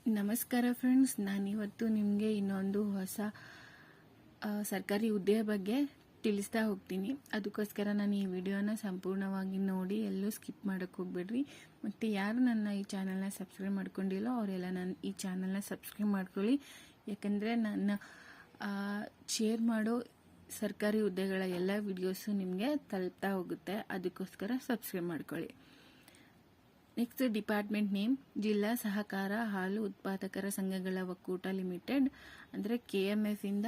ನಮಸ್ಕಾರ ಫ್ರೆಂಡ್ಸ್, ನಾನಿವತ್ತು ನಿಮಗೆ ಇನ್ನೊಂದು ಹೊಸ ಸರ್ಕಾರಿ ಹುದ್ದೆಯ ಬಗ್ಗೆ ತಿಳಿಸ್ತಾ ಹೋಗ್ತೀನಿ. ಅದಕ್ಕೋಸ್ಕರ ನಾನು ಈ ವಿಡಿಯೋನ ಸಂಪೂರ್ಣವಾಗಿ ನೋಡಿ, ಎಲ್ಲೂ ಸ್ಕಿಪ್ ಮಾಡೋಕ್ಕೆ ಹೋಗ್ಬೇಡ್ರಿ. ಮತ್ತು ಯಾರು ನನ್ನ ಈ ಚಾನಲ್ನ ಸಬ್ಸ್ಕ್ರೈಬ್ ಮಾಡ್ಕೊಂಡಿಲ್ಲೋ ಅವರೆಲ್ಲ ನನ್ನ ಈ ಚಾನಲ್ನ ಸಬ್ಸ್ಕ್ರೈಬ್ ಮಾಡ್ಕೊಳ್ಳಿ. ಯಾಕಂದರೆ ನನ್ನ ಶೇರ್ ಮಾಡೋ ಸರ್ಕಾರಿ ಹುದ್ದೆಗಳ ಎಲ್ಲ ವಿಡಿಯೋಸು ನಿಮಗೆ ತಲುಪ್ತಾ ಹೋಗುತ್ತೆ. ಅದಕ್ಕೋಸ್ಕರ ಸಬ್ಸ್ಕ್ರೈಬ್ ಮಾಡ್ಕೊಳ್ಳಿ. ನೆಕ್ಸ್ಟ್ ಡಿಪಾರ್ಟ್ಮೆಂಟ್ ನೇಮ್ ಜಿಲ್ಲಾ ಸಹಕಾರ ಹಾಲು ಉತ್ಪಾದಕರ ಸಂಘಗಳ ಒಕ್ಕೂಟ ಲಿಮಿಟೆಡ್, ಅಂದರೆ KMF ಇಂದ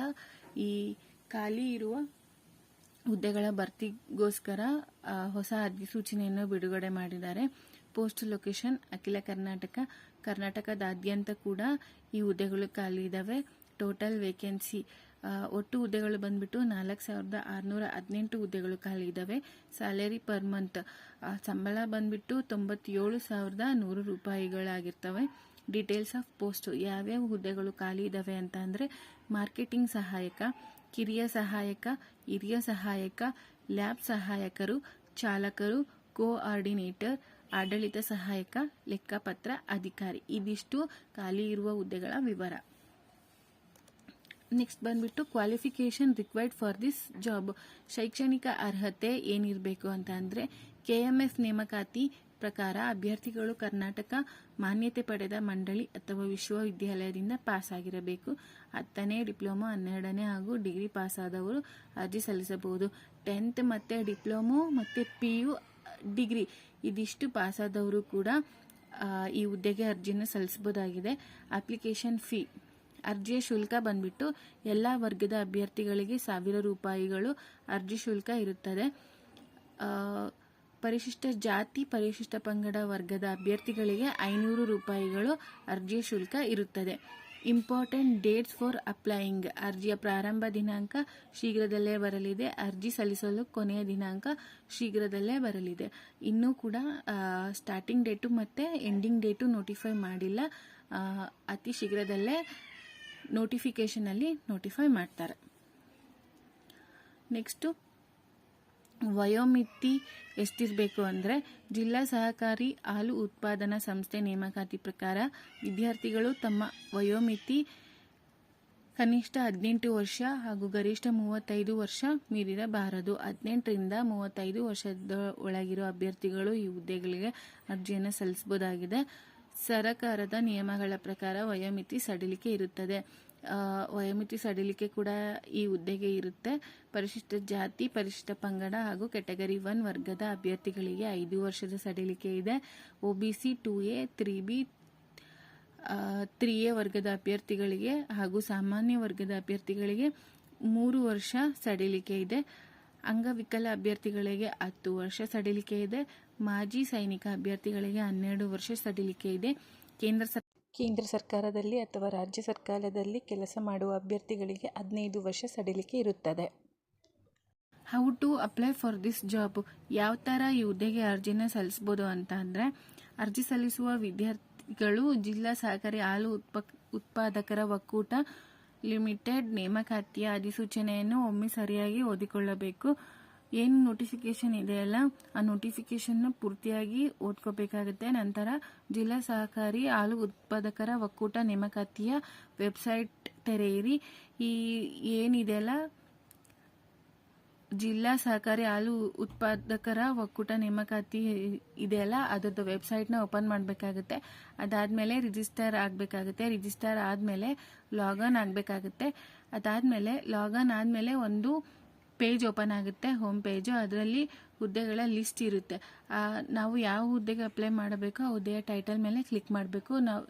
ಈ ಖಾಲಿ ಇರುವ ಹುದ್ದೆಗಳ ಭರ್ತಿಗೋಸ್ಕರ ಹೊಸ ಅಧಿಸೂಚನೆಯನ್ನು ಬಿಡುಗಡೆ ಮಾಡಿದ್ದಾರೆ. ಪೋಸ್ಟ್ ಲೊಕೇಶನ್ ಅಖಿಲ ಕರ್ನಾಟಕದಾದ್ಯಂತ ಕೂಡ ಈ ಹುದ್ದೆಗಳು ಖಾಲಿ ಇದ್ದಾವೆ. ಟೋಟಲ್ ವೇಕೆನ್ಸಿ ಒಟ್ಟು ಹುದ್ದೆಗಳು ಬಂದ್ಬಿಟ್ಟು 4618 ಹುದ್ದೆಗಳು ಖಾಲಿ ಇದ್ದಾವೆ. ಸ್ಯಾಲರಿ ಪರ್ ಮಂತ್ ಸಂಬಳ ಬಂದ್ಬಿಟ್ಟು 97,100 ರೂಪಾಯಿಗಳಾಗಿರ್ತವೆ. ಡೀಟೇಲ್ಸ್ ಆಫ್ ಪೋಸ್ಟ್ ಯಾವ್ಯಾವ ಹುದ್ದೆಗಳು ಖಾಲಿ ಇದ್ದಾವೆ ಅಂತ ಅಂದರೆ ಮಾರ್ಕೆಟಿಂಗ್ ಸಹಾಯಕ, ಕಿರಿಯ ಸಹಾಯಕ, ಹಿರಿಯ ಸಹಾಯಕ, ಲ್ಯಾಬ್ ಸಹಾಯಕರು, ಚಾಲಕರು, ಕೋಆರ್ಡಿನೇಟರ್, ಆಡಳಿತ ಸಹಾಯಕ, ಲೆಕ್ಕಪತ್ರ ಅಧಿಕಾರಿ. ಇದಿಷ್ಟು ಖಾಲಿ ಇರುವ ಹುದ್ದೆಗಳ ವಿವರ. ನೆಕ್ಸ್ಟ್ ಬಂದ್ಬಿಟ್ಟು qualification required for this job. ಶೈಕ್ಷಣಿಕ ಅರ್ಹತೆ ಏನಿರಬೇಕು ಅಂತ ಅಂದರೆ KMF ನೇಮಕಾತಿ ಪ್ರಕಾರ ಅಭ್ಯರ್ಥಿಗಳು ಕರ್ನಾಟಕ ಮಾನ್ಯತೆ ಪಡೆದ ಮಂಡಳಿ ಅಥವಾ ವಿಶ್ವವಿದ್ಯಾಲಯದಿಂದ ಪಾಸ್ ಆಗಿರಬೇಕು. 10ನೇ ಡಿಪ್ಲೊಮಾ, 12ನೇ ಹಾಗೂ ಡಿಗ್ರಿ ಪಾಸ್ ಆದವರು ಅರ್ಜಿ ಸಲ್ಲಿಸಬಹುದು. 10th ಮತ್ತು ಡಿಪ್ಲೊಮೊ ಮತ್ತು PU ಡಿಗ್ರಿ ಇದಿಷ್ಟು ಪಾಸ್ ಆದವರು ಕೂಡ ಈ ಹುದ್ದೆಗೆ ಅರ್ಜಿಯನ್ನು ಸಲ್ಲಿಸಬಹುದಾಗಿದೆ. ಅಪ್ಲಿಕೇಶನ್ ಫೀ ಅರ್ಜಿಯ ಶುಲ್ಕ ಬಂದ್ಬಿಟ್ಟು ಎಲ್ಲ ವರ್ಗದ ಅಭ್ಯರ್ಥಿಗಳಿಗೆ 1000 ರೂಪಾಯಿಗಳು ಅರ್ಜಿ ಶುಲ್ಕ ಇರುತ್ತದೆ. ಪರಿಶಿಷ್ಟ ಜಾತಿ, ಪರಿಶಿಷ್ಟ ಪಂಗಡ ವರ್ಗದ ಅಭ್ಯರ್ಥಿಗಳಿಗೆ 500 ರೂಪಾಯಿಗಳು ಅರ್ಜಿಯ ಶುಲ್ಕ ಇರುತ್ತದೆ. ಇಂಪಾರ್ಟೆಂಟ್ ಡೇಟ್ಸ್ ಫಾರ್ ಅಪ್ಲೈಯಿಂಗ್ ಅರ್ಜಿಯ ಪ್ರಾರಂಭ ದಿನಾಂಕ ಶೀಘ್ರದಲ್ಲೇ ಬರಲಿದೆ. ಅರ್ಜಿ ಸಲ್ಲಿಸಲು ಕೊನೆಯ ದಿನಾಂಕ ಶೀಘ್ರದಲ್ಲೇ ಬರಲಿದೆ. ಇನ್ನೂ ಕೂಡ ಸ್ಟಾರ್ಟಿಂಗ್ ಡೇಟು ಮತ್ತು ಎಂಡಿಂಗ್ ಡೇಟು ನೋಟಿಫೈ ಮಾಡಿಲ್ಲ. ಅತಿ ಶೀಘ್ರದಲ್ಲೇ ನೋಟಿಫಿಕೇಷನಲ್ಲಿ ನೋಟಿಫೈ ಮಾಡ್ತಾರೆ. ನೆಕ್ಸ್ಟು ವಯೋಮಿತಿ ಎಷ್ಟಿರಬೇಕು ಅಂದರೆ ಜಿಲ್ಲಾ ಸಹಕಾರಿ ಹಾಲು ಉತ್ಪಾದನಾ ಸಂಸ್ಥೆ ನೇಮಕಾತಿ ಪ್ರಕಾರ ವಿದ್ಯಾರ್ಥಿಗಳು ತಮ್ಮ ವಯೋಮಿತಿ ಕನಿಷ್ಠ 18 ವರ್ಷ ಹಾಗೂ ಗರಿಷ್ಠ 35 ವರ್ಷ ಮೀರಿರಬಾರದು. 18ರಿಂದ 35 ವರ್ಷದ ಒಳಗಿರೋ ಅಭ್ಯರ್ಥಿಗಳು ಈ ಹುದ್ದೆಗಳಿಗೆ ಅರ್ಜಿಯನ್ನು ಸಲ್ಲಿಸಬಹುದಾಗಿದೆ. ಸರಕಾರದ ನಿಯಮಗಳ ಪ್ರಕಾರ ವಯೋಮಿತಿ ಸಡಿಲಿಕೆ ಇರುತ್ತದೆ. ವಯೋಮಿತಿ ಸಡಿಲಿಕೆ ಕೂಡ ಈ ಹುದ್ದೆಗೆ ಇರುತ್ತೆ. ಪರಿಶಿಷ್ಟ ಜಾತಿ, ಪರಿಶಿಷ್ಟ ಪಂಗಡ ಹಾಗೂ ಕ್ಯಾಟಗರಿ 1 ವರ್ಗದ ಅಭ್ಯರ್ಥಿಗಳಿಗೆ 5 ವರ್ಷದ ಸಡಿಲಿಕೆ ಇದೆ. OBC 2A, 3B, 3A ವರ್ಗದ ಅಭ್ಯರ್ಥಿಗಳಿಗೆ ಹಾಗೂ ಸಾಮಾನ್ಯ ವರ್ಗದ ಅಭ್ಯರ್ಥಿಗಳಿಗೆ 3 ವರ್ಷ ಸಡಿಲಿಕೆ ಇದೆ. ಅಂಗವಿಕಲ ಅಭ್ಯರ್ಥಿಗಳಿಗೆ 10 ವರ್ಷ ಸಡಿಲಿಕೆ ಇದೆ. ಮಾಜಿ ಸೈನಿಕ ಅಭ್ಯರ್ಥಿಗಳಿಗೆ 12 ವರ್ಷ ಸಡಿಲಿಕೆ ಇದೆ. ಕೇಂದ್ರ ಸರ್ಕಾರದಲ್ಲಿ ಅಥವಾ ರಾಜ್ಯ ಸರ್ಕಾರದಲ್ಲಿ ಕೆಲಸ ಮಾಡುವ ಅಭ್ಯರ್ಥಿಗಳಿಗೆ 15 ವರ್ಷ ಸಡಿಲಿಕೆ ಇರುತ್ತದೆ. How to apply for this job, ಯಾವ ಥರ ಈ ಹುದ್ದೆಗೆ ಅರ್ಜಿನ ಸಲ್ಲಿಸ್ಬೋದು ಅಂತ ಅಂದರೆ ಅರ್ಜಿ ಸಲ್ಲಿಸುವ ವಿದ್ಯಾರ್ಥಿಗಳು ಜಿಲ್ಲಾ ಸಹಕಾರಿ ಹಾಲು ಉತ್ಪಾದಕರ ಒಕ್ಕೂಟ ಲಿಮಿಟೆಡ್ ನೇಮಕಾತಿಯ ಅಧಿಸೂಚನೆಯನ್ನು ಒಮ್ಮೆ ಸರಿಯಾಗಿ ಓದಿಕೊಳ್ಳಬೇಕು. ಏನು ನೋಟಿಫಿಕೇಶನ್ ಇದೆಯಲ್ಲ, ಆ ನೋಟಿಫಿಕೇಶನ್ನ ಪೂರ್ತಿಯಾಗಿ ಓದ್ಕೋಬೇಕಾಗುತ್ತೆ. ನಂತರ ಜಿಲ್ಲಾ ಸಹಕಾರಿ ಹಾಲು ಉತ್ಪಾದಕರ ಒಕ್ಕೂಟ ನೇಮಕಾತಿಯ ವೆಬ್ಸೈಟ್ ತೆರೆಯಿರಿ. ಈ ಏನಿದೆಯಲ್ಲ, ಜಿಲ್ಲಾ ಸಹಕಾರಿ ಹಾಲು ಉತ್ಪಾದಕರ ಒಕ್ಕೂಟ ನೇಮಕಾತಿ ಇದೆಯಲ್ಲ, ಅದರದ್ದು ವೆಬ್ಸೈಟ್ನ ಓಪನ್ ಮಾಡಬೇಕಾಗುತ್ತೆ. ಅದಾದಮೇಲೆ ರಿಜಿಸ್ಟರ್ ಆಗಬೇಕಾಗುತ್ತೆ. ರಿಜಿಸ್ಟರ್ ಆದಮೇಲೆ ಲಾಗನ್ ಆಗಬೇಕಾಗುತ್ತೆ. ಅದಾದಮೇಲೆ ಲಾಗನ್ ಆದಮೇಲೆ ಒಂದು ಪೇಜ್ ಓಪನ್ ಆಗುತ್ತೆ, ಹೋಮ್ ಪೇಜು. ಅದರಲ್ಲಿ ಹುದ್ದೆಗಳ ಲಿಸ್ಟ್ ಇರುತ್ತೆ. ನಾವು ಯಾವ ಹುದ್ದೆಗೆ ಅಪ್ಲೈ ಮಾಡಬೇಕು ಆ ಹುದ್ದೆಯ ಟೈಟಲ್ ಮೇಲೆ ಕ್ಲಿಕ್ ಮಾಡಬೇಕು. ನಾವು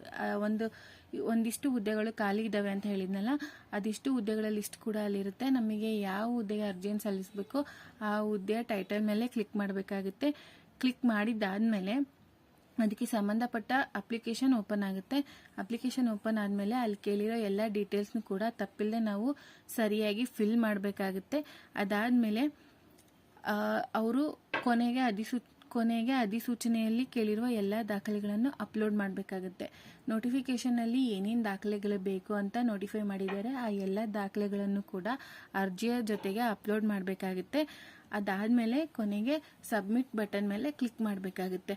ಒಂದಿಷ್ಟು ಹುದ್ದೆಗಳು ಖಾಲಿ ಇದ್ದಾವೆ ಅಂತ ಹೇಳಿದ್ನಲ್ಲ, ಅದಿಷ್ಟು ಹುದ್ದೆಗಳ ಲಿಸ್ಟ್ ಕೂಡ ಅಲ್ಲಿರುತ್ತೆ. ನಮಗೆ ಯಾವ ಹುದ್ದೆಗೆ ಅರ್ಜಿಯನ್ನು ಸಲ್ಲಿಸಬೇಕು ಆ ಹುದ್ದೆಯ ಟೈಟಲ್ ಮೇಲೆ ಕ್ಲಿಕ್ ಮಾಡಬೇಕಾಗುತ್ತೆ. ಕ್ಲಿಕ್ ಮಾಡಿದ್ದಾದಮೇಲೆ ಅದಕ್ಕೆ ಸಂಬಂಧಪಟ್ಟ ಅಪ್ಲಿಕೇಶನ್ ಓಪನ್ ಆಗುತ್ತೆ. ಅಪ್ಲಿಕೇಶನ್ ಓಪನ್ ಆದಮೇಲೆ ಅಲ್ಲಿ ಕೇಳಿರೋ ಎಲ್ಲ ಡೀಟೇಲ್ಸ್ನು ಕೂಡ ತಪ್ಪಿಲ್ಲದೆ ನಾವು ಸರಿಯಾಗಿ ಫಿಲ್ ಮಾಡಬೇಕಾಗುತ್ತೆ. ಅದಾದಮೇಲೆ ಅವರು ಕೊನೆಗೆ ಅಧಿಸೂಚನೆಯಲ್ಲಿ ಕೇಳಿರುವ ಎಲ್ಲ ದಾಖಲೆಗಳನ್ನು ಅಪ್ಲೋಡ್ ಮಾಡಬೇಕಾಗುತ್ತೆ. ನೋಟಿಫಿಕೇಷನಲ್ಲಿ ಏನೇನು ದಾಖಲೆಗಳು ಬೇಕು ಅಂತ ನೋಟಿಫೈ ಮಾಡಿದ್ದಾರೆ, ಆ ಎಲ್ಲ ದಾಖಲೆಗಳನ್ನು ಕೂಡ ಅರ್ಜಿಯ ಜೊತೆಗೆ ಅಪ್ಲೋಡ್ ಮಾಡಬೇಕಾಗುತ್ತೆ. ಅದಾದಮೇಲೆ ಕೊನೆಗೆ ಸಬ್ಮಿಟ್ ಬಟನ್ ಮೇಲೆ ಕ್ಲಿಕ್ ಮಾಡಬೇಕಾಗುತ್ತೆ.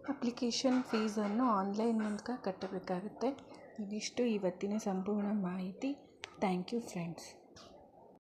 ಅಪ್ಲಿಕೇಶನ್ ಫೀಸನ್ನು ಆನ್ಲೈನ್ ಮೂಲಕ ಕಟ್ಟಬೇಕಾಗುತ್ತೆ. ಇದಿಷ್ಟು ಇವತ್ತಿನ ಸಂಪೂರ್ಣ ಮಾಹಿತಿ. Thank you friends.